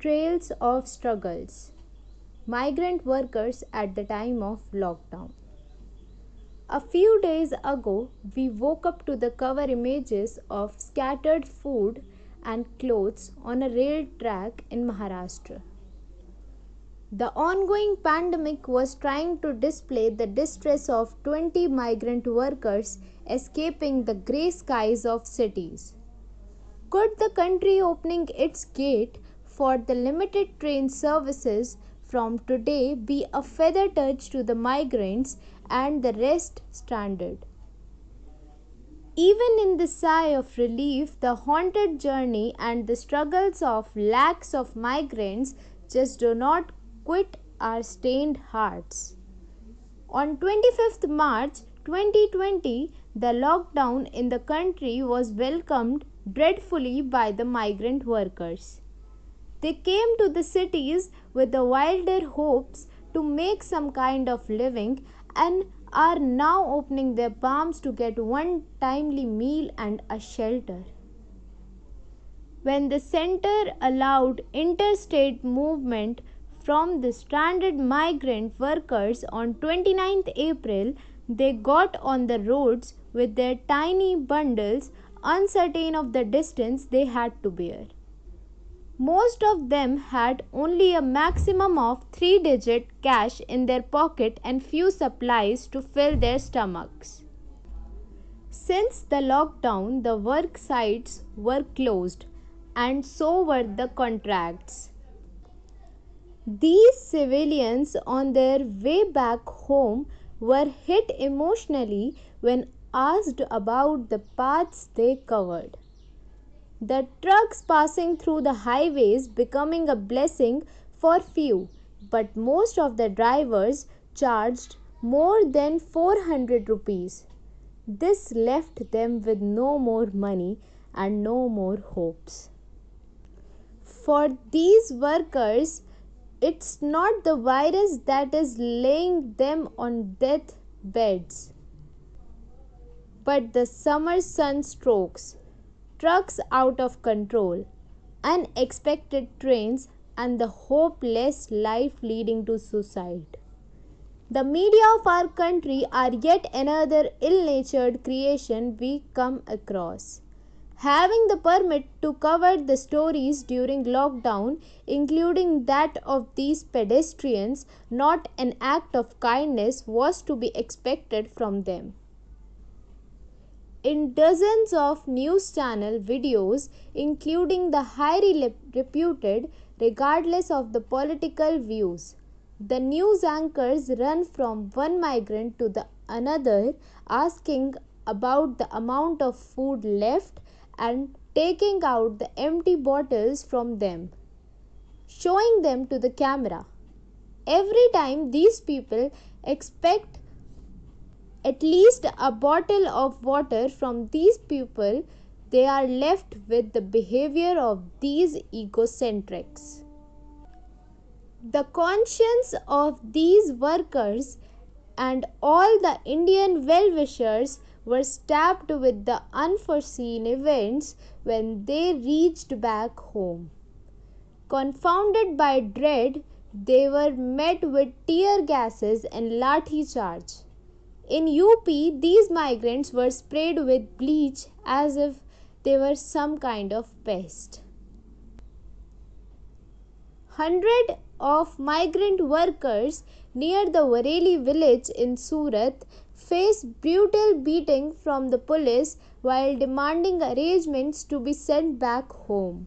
Trails of struggles. Migrant workers at the time of lockdown. A few days ago, we woke up to the cover images of scattered food and clothes on a rail track in Maharashtra. The ongoing pandemic was trying to display the distress of 20 migrant workers escaping the grey skies of cities. Could the country opening its gate for the limited train services from today be a feather touch to the migrants and the rest stranded? Even in the sigh of relief, the haunted journey and the struggles of lakhs of migrants just do not quit our stained hearts. On 25th March 2020, the lockdown in the country was welcomed dreadfully by the migrant workers. They came to the cities with the wilder hopes to make some kind of living and are now opening their palms to get one timely meal and a shelter. When the center allowed interstate movement from the stranded migrant workers on 29th April, they got on the roads with their tiny bundles, uncertain of the distance they had to bear. Most of them had only a maximum of 3-digit cash in their pocket and few supplies to fill their stomachs. Since the lockdown, the work sites were closed and so were the contracts. These civilians on their way back home were hit emotionally when asked about the paths they covered. The trucks passing through the highways becoming a blessing for few, but most of the drivers charged more than 400 rupees. This left them with no more money and no more hopes. For these workers, it's not the virus that is laying them on death beds, but the summer sunstrokes, trucks out of control, unexpected trains, and the hopeless life leading to suicide. The media of our country are yet another ill-natured creation we come across. Having the permit to cover the stories during lockdown, including that of these pedestrians, not an act of kindness, was to be expected from them. In dozens of news channel videos, including the highly reputed, regardless of the political views, the news anchors run from one migrant to the another, asking about the amount of food left and taking out the empty bottles from them, showing them to the camera. Every time these people expect at least a bottle of water from these people, they are left with the behavior of these egocentrics. The conscience of these workers and all the Indian well-wishers were stabbed with the unforeseen events when they reached back home. Confounded by dread, they were met with tear gases and lathi charge. In UP, these migrants were sprayed with bleach as if they were some kind of pest. Hundreds of migrant workers near the Wareli village in Surat faced brutal beating from the police while demanding arrangements to be sent back home.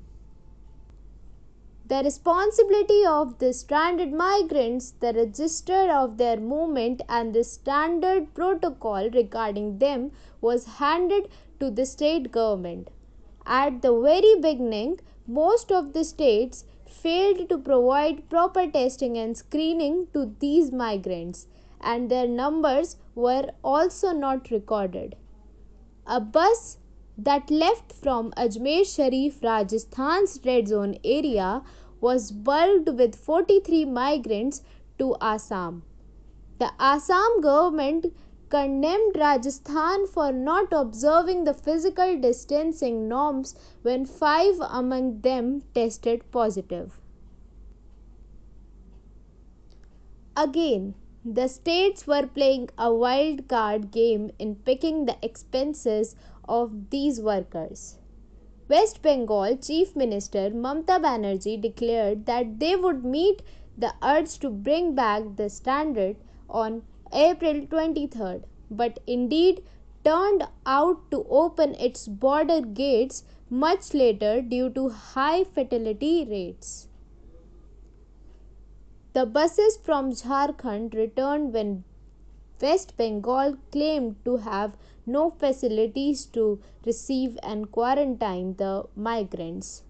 The responsibility of the stranded migrants, the register of their movement, and the standard protocol regarding them was handed to the state government. At the very beginning, most of the states failed to provide proper testing and screening to these migrants, and their numbers were also not recorded. A bus that left from Ajmer Sharif, Rajasthan's red zone area, was bulked with 43 migrants to Assam. The Assam government condemned Rajasthan for not observing the physical distancing norms when 5 among them tested positive. Again, the states were playing a wild card game in picking the expenses of these workers. West Bengal Chief Minister Mamata Banerjee declared that they would meet the urge to bring back the standard on April 23rd, but indeed turned out to open its border gates much later due to high fatality rates. The buses from Jharkhand returned when West Bengal claimed to have no facilities to receive and quarantine the migrants.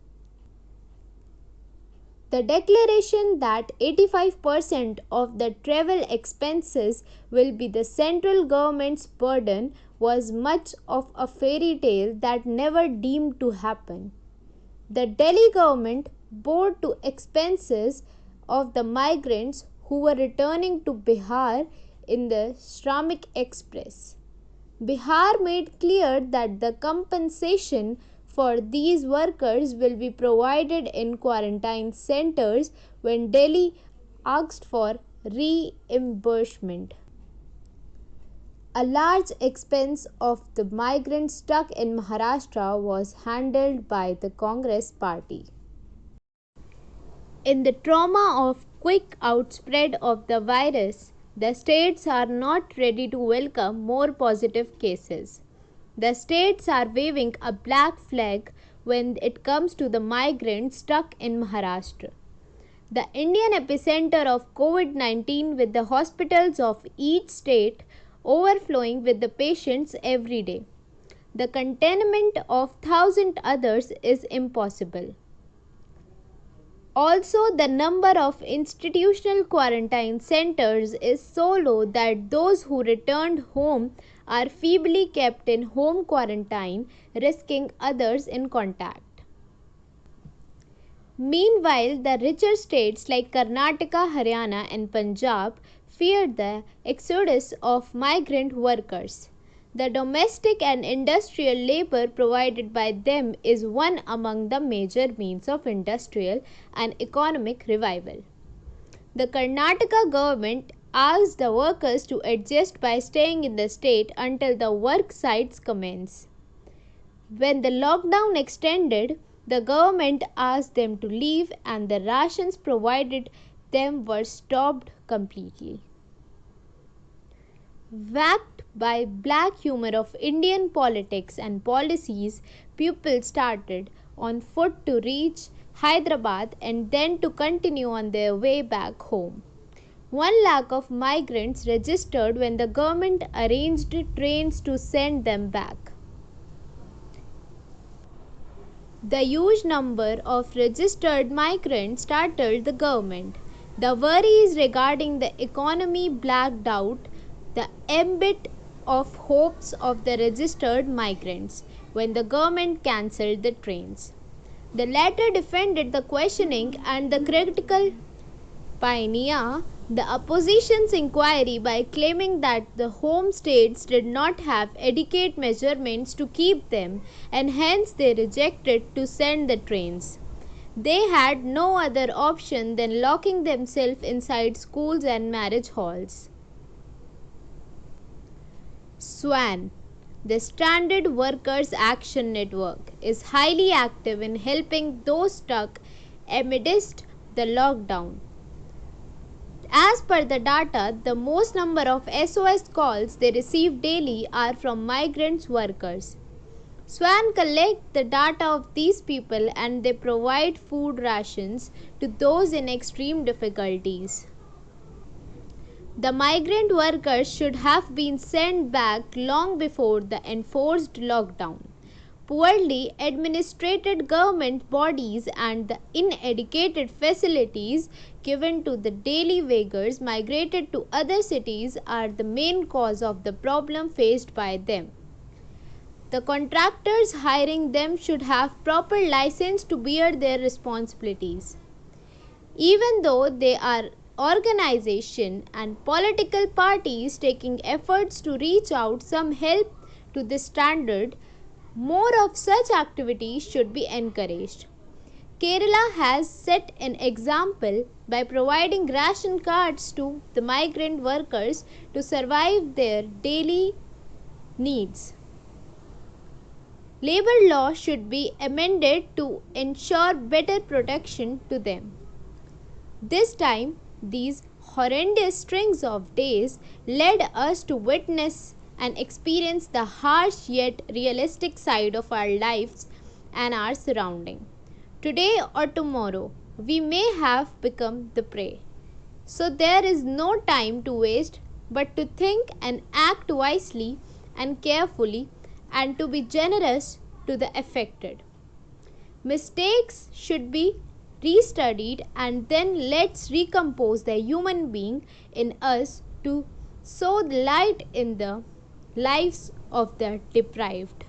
The declaration that 85% of the travel expenses will be the central government's burden was much of a fairy tale that never deemed to happen. The Delhi government bore the expenses of the migrants who were returning to Bihar in the Shramik Express. Bihar made clear that the compensation for these workers will be provided in quarantine centers when Delhi asked for reimbursement. A large expense of the migrants stuck in Maharashtra was handled by the Congress party. In the trauma of quick outspread of the virus, the states are not ready to welcome more positive cases. The states are waving a black flag when it comes to the migrants stuck in Maharashtra, the Indian epicenter of COVID-19, with the hospitals of each state overflowing with the patients every day. The containment of 1,000 others is impossible. Also, the number of institutional quarantine centers is so low that those who returned home are feebly kept in home quarantine, risking others in contact. Meanwhile, the richer states like Karnataka, Haryana, and Punjab feared the exodus of migrant workers. The domestic and industrial labor provided by them is one among the major means of industrial and economic revival. The Karnataka government asked the workers to adjust by staying in the state until the work sites commence. When the lockdown extended, the government asked them to leave and the rations provided them were stopped completely. Whacked by black humor of Indian politics and policies, people started on foot to reach Hyderabad and then to continue on their way back home. 1 lakh of migrants registered when the government arranged trains to send them back. The huge number of registered migrants startled the government. The worries regarding the economy blacked out the ambit of hopes of the registered migrants when the government cancelled the trains. The latter defended the questioning and the critical pioneer the opposition's inquiry by claiming that the home states did not have adequate measurements to keep them and hence they rejected to send the trains. They had no other option than locking themselves inside schools and marriage halls. SWAN, the Stranded Workers Action Network, is highly active in helping those stuck amidst the lockdown. As per the data, the most number of SOS calls they receive daily are from migrant workers. SWAN collect the data of these people and they provide food rations to those in extreme difficulties. The migrant workers should have been sent back long before the enforced lockdown. Poorly administrated government bodies and the inadequate facilities given to the daily wagers migrated to other cities are the main cause of the problem faced by them. The contractors hiring them should have proper license to bear their responsibilities. Even though they are organization and political parties taking efforts to reach out some help to this standard, more of such activities should be encouraged. Kerala has set an example by providing ration cards to the migrant workers to survive their daily needs. Labor law should be amended to ensure better protection to them. This time, these horrendous strings of days led us to witness and experience the harsh yet realistic side of our lives and our surrounding. Today or tomorrow, we may have become the prey. So there is no time to waste but to think and act wisely and carefully and to be generous to the affected. Mistakes should be restudied and then let's recompose the human being in us to sow the light in the lives of the deprived.